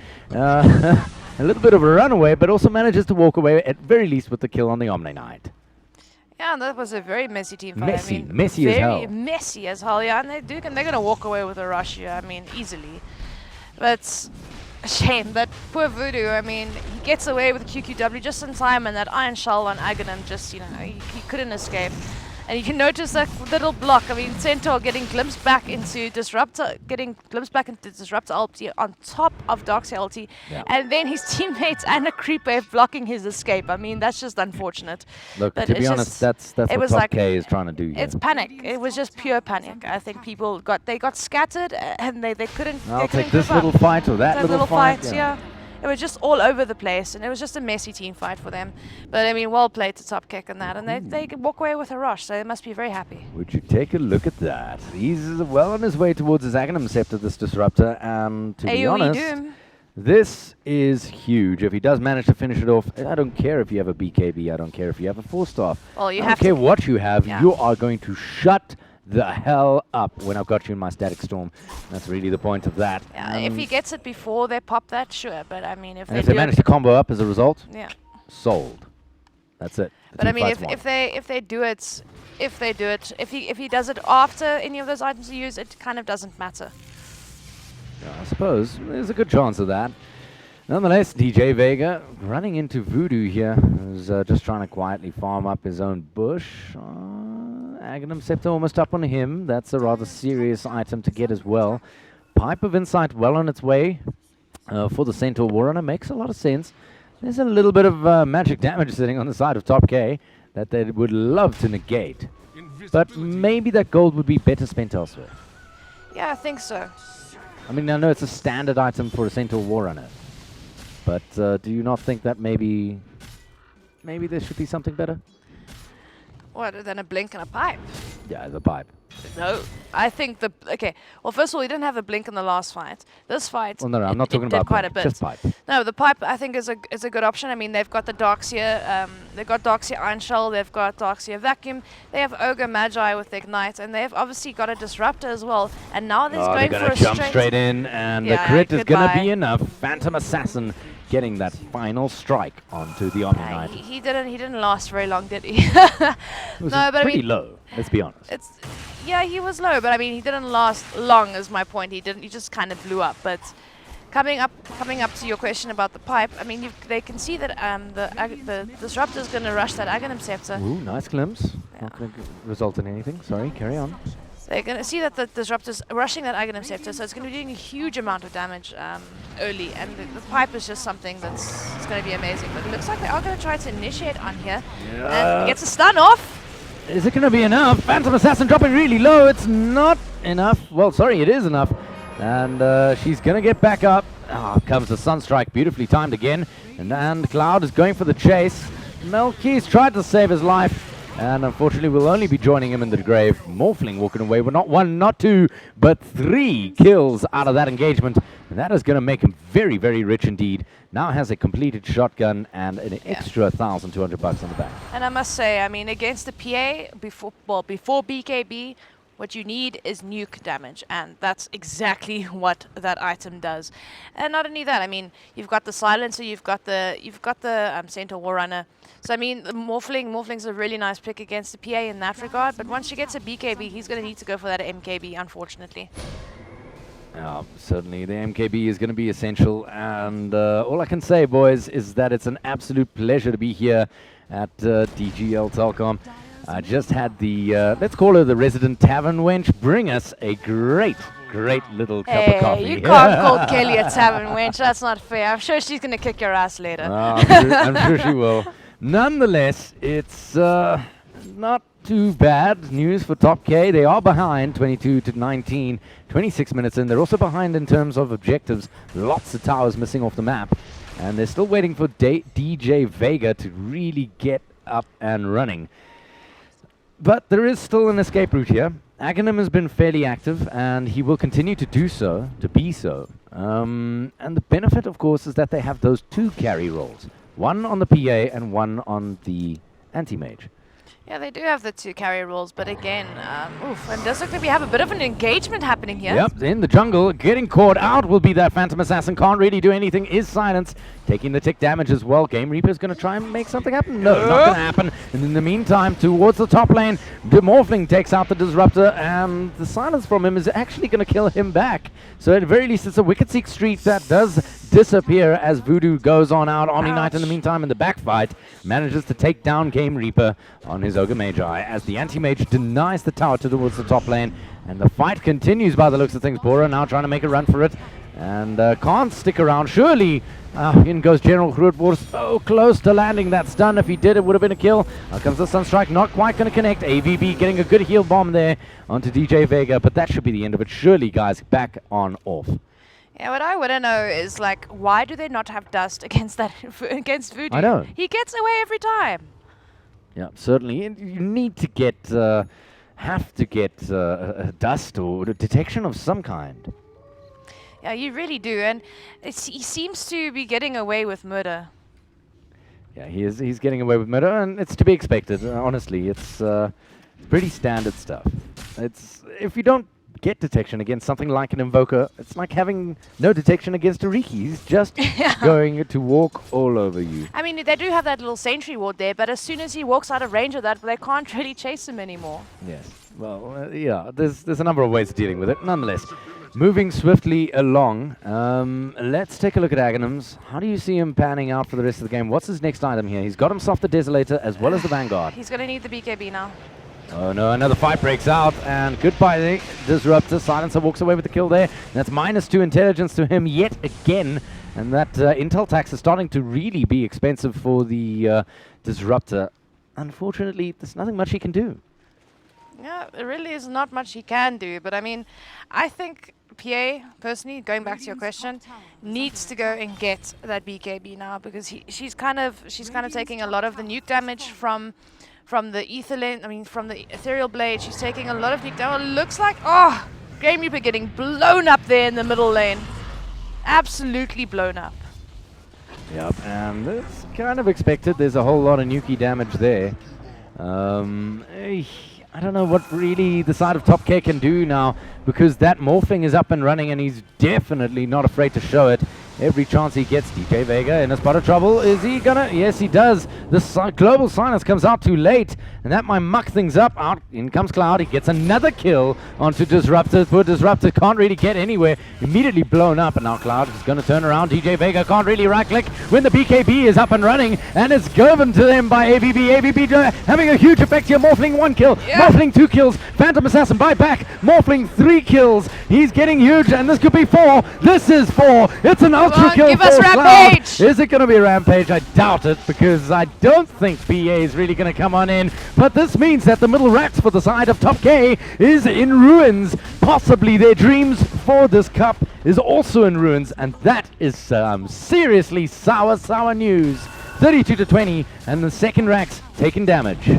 A: a little bit of a runaway, but also manages to walk away at very least with the kill on the Omni Knight.
B: Yeah, and that was a very messy team fight.
A: Messy,
B: I mean,
A: messy as hell.
B: Very messy as hell, yeah, and they're going to walk away with a rush here, I mean, easily. But a shame that poor Voodoo, I mean, he gets away with QQW just in time, and that Iron Shell on Aghanim just, you know, he couldn't escape. And you can notice that little block. I mean, Centaur getting glimpsed back into Disruptor, ulti on top of Darkseid ulti, and then his teammates and a creep wave blocking his escape. I mean, that's just unfortunate.
A: Look,
B: but
A: to be honest, that's what TopK is trying to do here.
B: It's panic. It was just pure panic. I think people got scattered and they couldn't.
A: I'll take this little fight or that little fight.
B: Yeah. It was just all over the place, and it was just a messy team fight for them. But I mean, well played to TopK on that, and they walk away with a rush, so they must be very happy.
A: Would you take a look at that? He's well on his way towards his Aghanim Scepter, this Disruptor, and to be honest, this is huge. If he does manage to finish it off, I don't care if you have a BKB, I don't care if you have a 4-star.
B: Well, you
A: I don't care what you have, you are going to shut the hell up when I've got you in my Static Storm. That's really the point of that.
B: Yeah, if he gets it before they pop that, sure. But I mean, if
A: they manage to combo up as a result,
B: yeah,
A: sold. That's it.
B: But I mean, if he does it after any of those items you use, it kind of doesn't matter.
A: Yeah, I suppose there's a good chance of that. Nonetheless, DJ Vega running into Voodoo here, who's just trying to quietly farm up his own bush. Aghanim Scepter almost up on him. That's a rather serious item to get as well. Pipe of Insight well on its way for the Centaur Warrunner. Makes a lot of sense. There's a little bit of magic damage sitting on the side of TopK that they would love to negate. But maybe that gold would be better spent elsewhere.
B: Yeah, I think so.
A: I mean, I know it's a standard item for a Centaur Warrunner. But do you not think that maybe there should be something better?
B: What, than a blink and a pipe?
A: Yeah, the pipe.
B: No, I think okay. Well, first of all, he didn't have a blink in the last fight. This fight,
A: well, no, I'm not talking about
B: quite a bit.
A: Just pipe.
B: No, the pipe I think is a good option. I mean, they've got the Darkseer, they've got Darkseer Iron Shell, they've got Darkseer Vacuum, they have Ogre Magi with Ignite, and they've obviously got a Disruptor as well. And now they're going for a
A: jump straight in, and the crit is going to be enough. Phantom Assassin getting that final strike onto the Omni Knight.
B: He didn't last very long, did he?
A: No, but pretty low. Let's be honest.
B: Yeah, he was low, but I mean, he didn't last long. Is my point. He just kind of blew up. But coming up to your question about the pipe, I mean, they can see that the Disruptor is going to rush that Aghanim Scepter.
A: Ooh, nice glimpse. Yeah. Not going to result in anything. Sorry, carry on.
B: They're going to see that the Disruptor's rushing that Aghanim Scepter, so it's going to be doing a huge amount of damage early, and the pipe is just something that's going to be amazing. But it looks like they are going to try to initiate on here, and he gets a stun off.
A: Is it going to be enough? Phantom Assassin dropping really low. It's not enough. Well, sorry, it is enough. And she's going to get back up. Comes the Sunstrike, beautifully timed again. And Cloud is going for the chase. Melky's tried to save his life. And unfortunately, we'll only be joining him in the grave. Morphling walking away with not one, not two, but 3 kills out of that engagement. And that is going to make him very, very rich indeed. Now has a completed shotgun and an extra $1,200 on the back.
B: And I must say, I mean, against the PA, before BKB, what you need is nuke damage, and that's exactly what that item does. And not only that, I mean, you've got the silencer, you've got the Centaur Warrunner. So I mean, the Morphling's a really nice pick against the PA in that regard. But once she gets a BKB, he's going to need to go for that MKB, unfortunately.
A: Certainly, the MKB is going to be essential. And all I can say, boys, is that it's an absolute pleasure to be here at DGL Telkom. I just had the, let's call her the resident tavern wench, bring us a great little cup of coffee.
B: You can't call Kelly a tavern wench. That's not fair. I'm sure she's going to kick your ass later.
A: I'm sure she will. Nonetheless, it's not too bad news for TopK. They are behind 22-19, 26 minutes in. They're also behind in terms of objectives. Lots of towers missing off the map. And they're still waiting for DJ Vega to really get up and running. But there is still an escape route here. Aghanim has been fairly active, and he will continue to do so, to be so. And the benefit, of course, is that they have those 2 carry roles. One on the PA and one on the anti-mage.
B: Yeah, they do have the 2 carry roles, but again, and does look like we have a bit of an engagement happening here.
A: Yep, in the jungle, getting caught out will be that Phantom Assassin. Can't really do anything, is Silence. Taking the tick damage as well. Game Reaper's going to try and make something happen. No, not going to happen. And in the meantime, towards the top lane, the Morphling takes out the Disruptor, and the Silence from him is actually going to kill him back. So at the very least, it's a Wicked Seek streak that does disappear as Voodoo goes on out. Omni Knight in the meantime in the back fight manages to take down Game Reaper on his Ogre Magi as the Anti-Mage denies the tower towards the top lane. And the fight continues by the looks of things. Bora now trying to make a run for it and can't stick around. Surely in goes General Grootboer, so close to landing that stun. If he did, it would have been a kill. Now comes the Sunstrike, not quite going to connect. AVB getting a good heal bomb there onto DJ Vega, but that should be the end of it. Surely, guys, back on off.
B: Yeah, what I want to know is, like, why do they not have Dust against that against Voodoo?
A: I know.
B: He gets away every time.
A: Yeah, certainly. You need to get, have to get Dust or detection of some kind.
B: Yeah, you really do, and he seems to be getting away with murder.
A: Yeah, he's getting away with murder, and it's to be expected. Honestly, it's pretty standard stuff. It's if you don't get detection against something like an Invoker, it's like having no detection against a Riki. He's just going to walk all over you.
B: I mean, they do have that little sentry ward there, but as soon as he walks out of range of that, they can't really chase him anymore.
A: Yes. Well, yeah, there's a number of ways of dealing with it. Nonetheless, moving swiftly along, let's take a look at Aghanim's. How do you see him panning out for the rest of the game? What's his next item here? He's got himself the Desolator as well as the Vanguard.
B: He's going to need the BKB now.
A: Oh no, another fight breaks out, and goodbye the Disruptor. Silencer walks away with the kill there. That's -2 intelligence to him yet again, and that intel tax is starting to really be expensive for the Disruptor. Unfortunately, there's nothing much he can do.
B: Yeah, there really is not much he can do, but I mean, I think PA, personally, going back to your question, needs to go and get that BKB now, because she's kind of taking a lot of the nuke damage from the from the Ethereal Blade. She's taking a lot of nuke damage. It looks like, Game Reaper getting blown up there in the middle lane. Absolutely blown up.
A: Yep, and it's kind of expected. There's a whole lot of nukey damage there. I don't know what really the side of TopK can do now, because that Morphling is up and running, and he's definitely not afraid to show it. Every chance he gets. DJ Vega in a spot of trouble. Is he gonna? Yes, he does. The Global Silence comes out too late, and that might muck things up. Out in comes Cloud. He gets another kill onto Disruptor. Poor Disruptor can't really get anywhere. Immediately blown up, and now Cloud is gonna turn around. DJ Vega can't really right-click when the BKB is up and running, and it's given to them by AVB. AVB having a huge effect here. Morphling 1 kill. Yeah. Morphling 2 kills. Phantom Assassin by back. Morphling 3 kills. He's getting huge, and this could be 4. This is 4. It's an ultra kill.
B: Give us Rampage!
A: Is it going to be a Rampage? I doubt it, because I don't think PA is really going to come on in. But this means that the middle racks for the side of TopK is in ruins. Possibly their dreams for this cup is also in ruins, and that is seriously sour news. 32-20, and the second racks taking damage.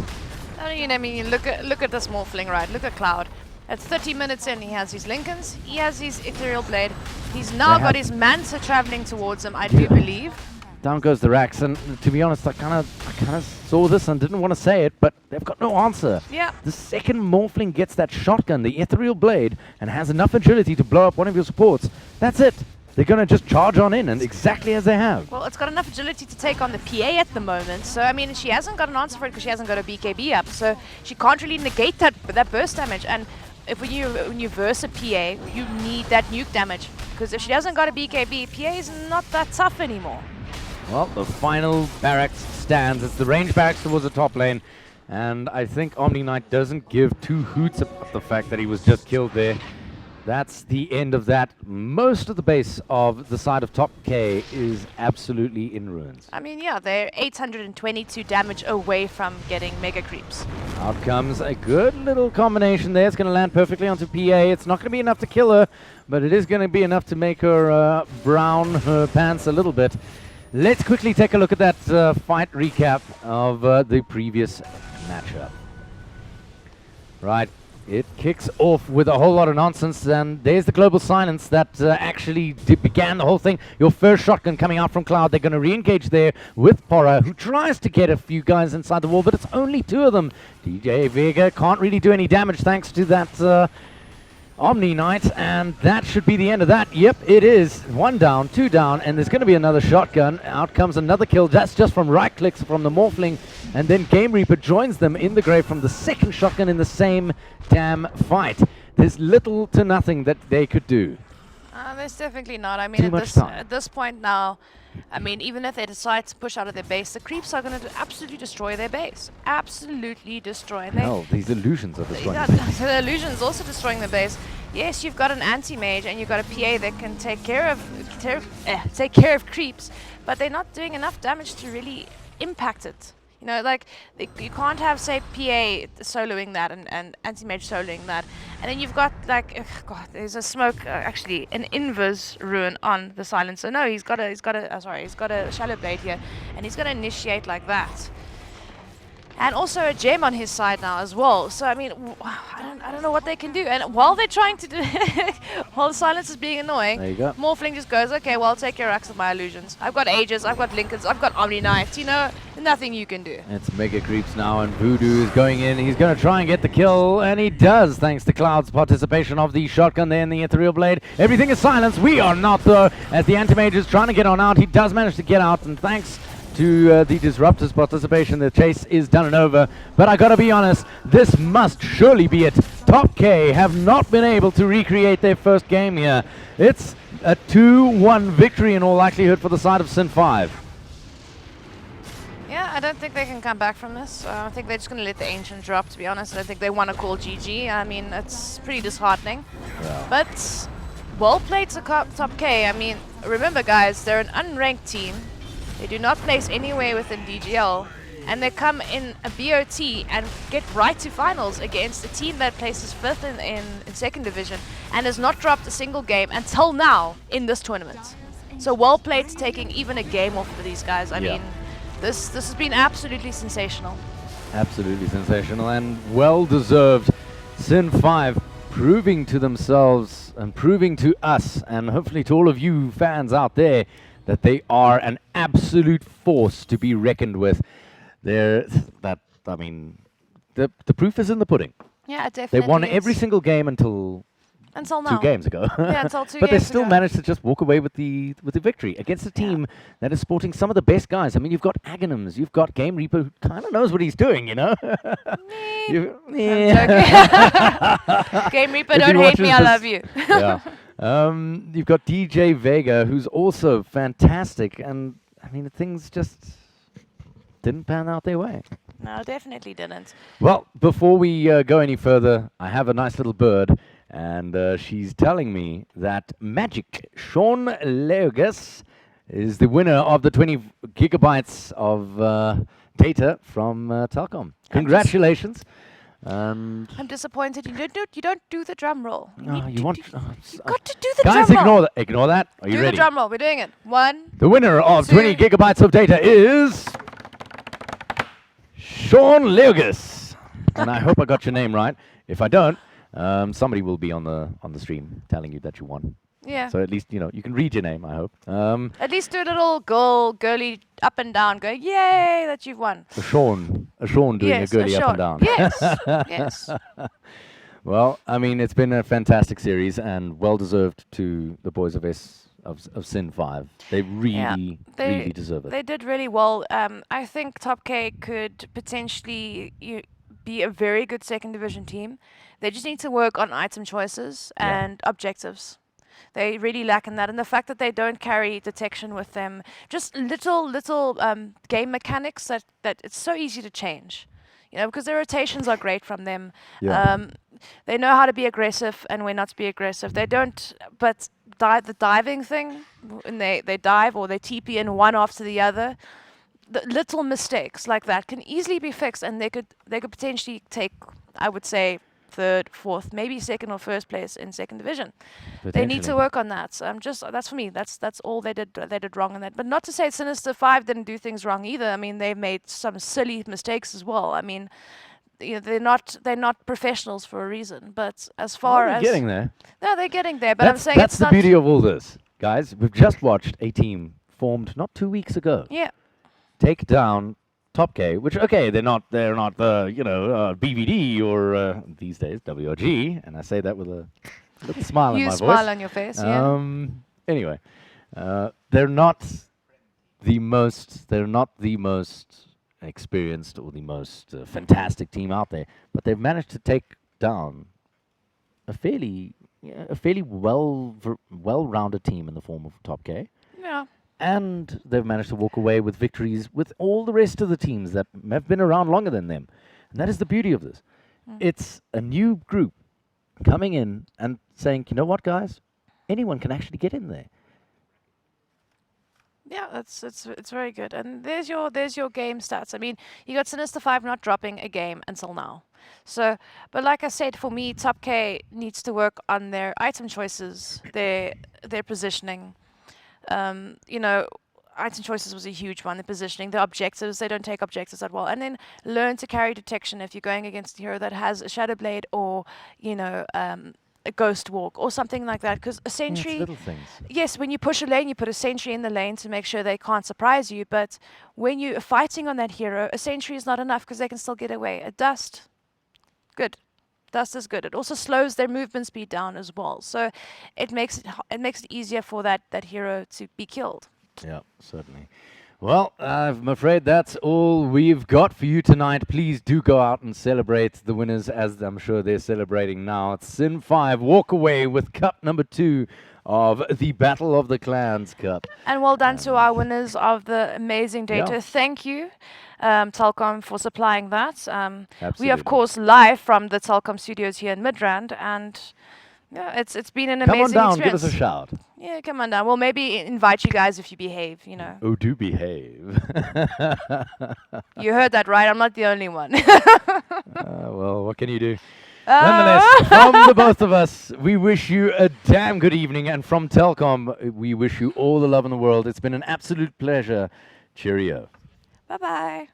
B: I mean, look at this Morphling, right? Look at Cloud. At 30 minutes in, he has his Lincolns, he has his Ethereal Blade. He's now got his Manta traveling towards him, I do believe.
A: Down goes the racks, and to be honest, I kind of saw this and didn't want to say it, but they've got no answer.
B: Yeah.
A: The second Morphling gets that shotgun, the Ethereal Blade, and has enough agility to blow up one of your supports. That's it. They're going to just charge on in, and exactly as they have.
B: Well, it's got enough agility to take on the PA at the moment. So, I mean, she hasn't got an answer for it because she hasn't got a BKB up. So, she can't really negate that burst damage. And when you verse a PA, you need that nuke damage. Because if she hasn't got a BKB, PA is not that tough anymore.
A: Well, the final barracks stands. It's the range barracks towards the top lane. And I think Omni Knight doesn't give 2 hoots about the fact that he was just killed there. That's the end of that. Most of the base of the side of TopK is absolutely in ruins.
B: I mean, yeah, they're 822 damage away from getting Mega Creeps.
A: Out comes a good little combination there. It's going to land perfectly onto PA. It's not going to be enough to kill her, but it is going to be enough to make her brown her pants a little bit. let's quickly take a look at that fight recap of the previous matchup. Right, it kicks off with a whole lot of nonsense, and there's the global silence that actually began the whole thing. Your first shotgun coming out from Cloud. They're going to re-engage there with Pora, who tries to get a few guys inside the wall, but it's only two of them. DJ Vega can't really do any damage thanks to that Omni Knight, and that should be the end of that. Yep, it is. 1 down, 2 down, and there's going to be another shotgun. Out comes another kill. That's just from right clicks from the Morphling, and then Game Reaper joins them in the grave from the second shotgun in the same damn fight. There's little to nothing that they could do.
B: There's definitely not. I mean, at this point now, I mean, even if they decide to push out of their base, the creeps are going to absolutely destroy their base. Absolutely destroy.
A: No, these illusions are destroying the base.
B: The illusion is also destroying the base. Yes, you've got an anti-mage and you've got a PA that can take care of creeps, but they're not doing enough damage to really impact it. You know, like, you can't have, say, PA soloing that and anti-mage soloing that. And then you've got, like, God, there's a smoke, actually, an inverse ruin on the silencer. No, he's got a shallow blade here, and he's going to initiate like that. And also a gem on his side now as well. So, I mean, I don't know what they can do. And while they're trying to do while the silence is being annoying,
A: there you go.
B: Morphling just goes, okay, well, I'll take your racks of my illusions. I've got Aegis, I've got Lincolns, I've got Omni Knights, you know, nothing you can do.
A: It's Mega Creeps now, and Voodoo is going in. He's going to try and get the kill, and he does, thanks to Cloud's participation of the shotgun there in the Ethereal Blade. Everything is silenced. We are not, though, as the Anti-Mage is trying to get on out. He does manage to get out, and thanks to the Disruptor's participation, the chase is done and over. But I gotta be honest, this must surely be it. TopK have not been able to recreate their first game here. It's a 2-1 victory in all likelihood for the side of Sin 5.
B: Yeah, I don't think they can come back from this. I think they're just going to let the Ancient drop, to be honest. I don't think they want to call GG. I mean, it's pretty disheartening. Yeah. But well played to TopK. I mean, remember, guys, they're an unranked team. They do not place anywhere within DGL, and they come in a BOT and get right to finals against a team that places 5th in second division and has not dropped a single game until now in this tournament. So well played taking even a game off for these guys. I mean, this has been absolutely sensational. Absolutely sensational
A: and well deserved. Sin 5 proving to themselves and proving to us and hopefully to all of you fans out there that they are an absolute force to be reckoned with. The proof is in the pudding.
B: Yeah, definitely.
A: They won every single game until
B: now.
A: 2 games ago.
B: Yeah, until 2
A: but
B: games
A: they still
B: ago.
A: managed to just walk away with the victory against a team that is sporting some of the best guys. I mean, you've got Aghanims, you've got Game Reaper, who kind of knows what he's doing, you know.
B: Game Reaper, don't hate me, I love you.
A: Yeah. You've got DJ Vega, who's also fantastic, and I mean, things just didn't pan out their way.
B: No, definitely didn't.
A: Well, before we go any further, I have a nice little bird, and she's telling me that Magic Sean Leogas is the winner of the 20 gigabytes of data from Telkom. Congratulations. And
B: I'm disappointed. You don't do the drum roll. You
A: got to do the
B: drum roll.
A: Guys, ignore that. Are you ready?
B: Do the drum roll. We're doing it. 1.
A: The winner of 20 gigabytes of data is Sean Leogas. And I hope I got your name right. If I don't, somebody will be on the stream telling you that you won.
B: Yeah.
A: So at least, you know, you can read your name, I hope.
B: At least do a little girly up and down, go, yay, that you've won.
A: A Sean doing a girly up and down.
B: Yes, yes.
A: Well, I mean, it's been a fantastic series and well-deserved to the boys of Sin 5. They really deserve it.
B: They did really well. I think TopK could potentially be a very good second division team. They just need to work on item choices and objectives. They really lack in that, and the fact that they don't carry detection with them, just little game mechanics that it's so easy to change, you know, because their rotations are great from them.
A: Yeah.
B: They know how to be aggressive and when not to be aggressive. They don't, but the diving thing, when they dive or they TP in one after the other, the little mistakes like that can easily be fixed, and they could potentially take, I would say, third, fourth, maybe second or first place in second division. They need to
A: Potentially.
B: work on that. That's for me. That's all they did. They did wrong in that. But not to say Sinister 5 didn't do things wrong either. I mean, they've made some silly mistakes as well. I mean, they're not professionals for a reason. But as far
A: Well,
B: as
A: they're getting there.
B: no, they're getting there. But I'm saying
A: That's
B: it's
A: the
B: not.
A: beauty of all this, guys. We've just watched a team formed not 2 weeks ago
B: Yeah.
A: take down TopK, which they're not the BVD or these days WRG, and I say that with a little smile on
B: You
A: my
B: smile
A: voice.
B: on your face. Yeah.
A: Anyway, they're not the most experienced or the most fantastic team out there, but they've managed to take down a fairly well-rounded team in the form of TopK.
B: Yeah.
A: And they've managed to walk away with victories with all the rest of the teams that have been around longer than them. And that is the beauty of this. It's a new group coming in and saying, you know what, guys? Anyone can actually get in there.
B: Yeah, it's very good. And there's your game stats. I mean, you got Sinister 5 not dropping a game until now. So, but like I said, for me, TopK needs to work on their item choices, their positioning. Item choices was a huge one. The positioning, the objectives, they don't take objectives that well. And then learn to carry detection if you're going against a hero that has a Shadow Blade or, a Ghost Walk or something like that. Because a Sentry...
A: It's little things.
B: Yes, when you push a lane, you put a Sentry in the lane to make sure they can't surprise you. But when you're fighting on that hero, a Sentry is not enough because they can still get away. A Dust, good. Dust is good. It also slows their movement speed down as well. So it makes it easier for that hero to be killed.
A: Yeah, certainly. Well, I'm afraid that's all we've got for you tonight. Please do go out and celebrate the winners, as I'm sure they're celebrating now. It's Sin 5 walk away with cup number 2 of the Battle of the Clans Cup.
B: And well done to our winners of the amazing data.
A: Yeah.
B: Thank you, Telkom, for supplying that. We,
A: Absolutely.
B: of course, live from the Telkom studios here in Midrand, and yeah, it's been an
A: Come on
B: amazing
A: down,
B: experience.
A: give us a shout.
B: Yeah, come on down. We'll maybe invite you guys if you behave,
A: Oh, do behave.
B: You heard that right. I'm not the only one.
A: Well, what can you do? Nonetheless, from the both of us, we wish you a damn good evening. And from Telkom, we wish you all the love in the world. It's been an absolute pleasure. Cheerio.
B: Bye-bye.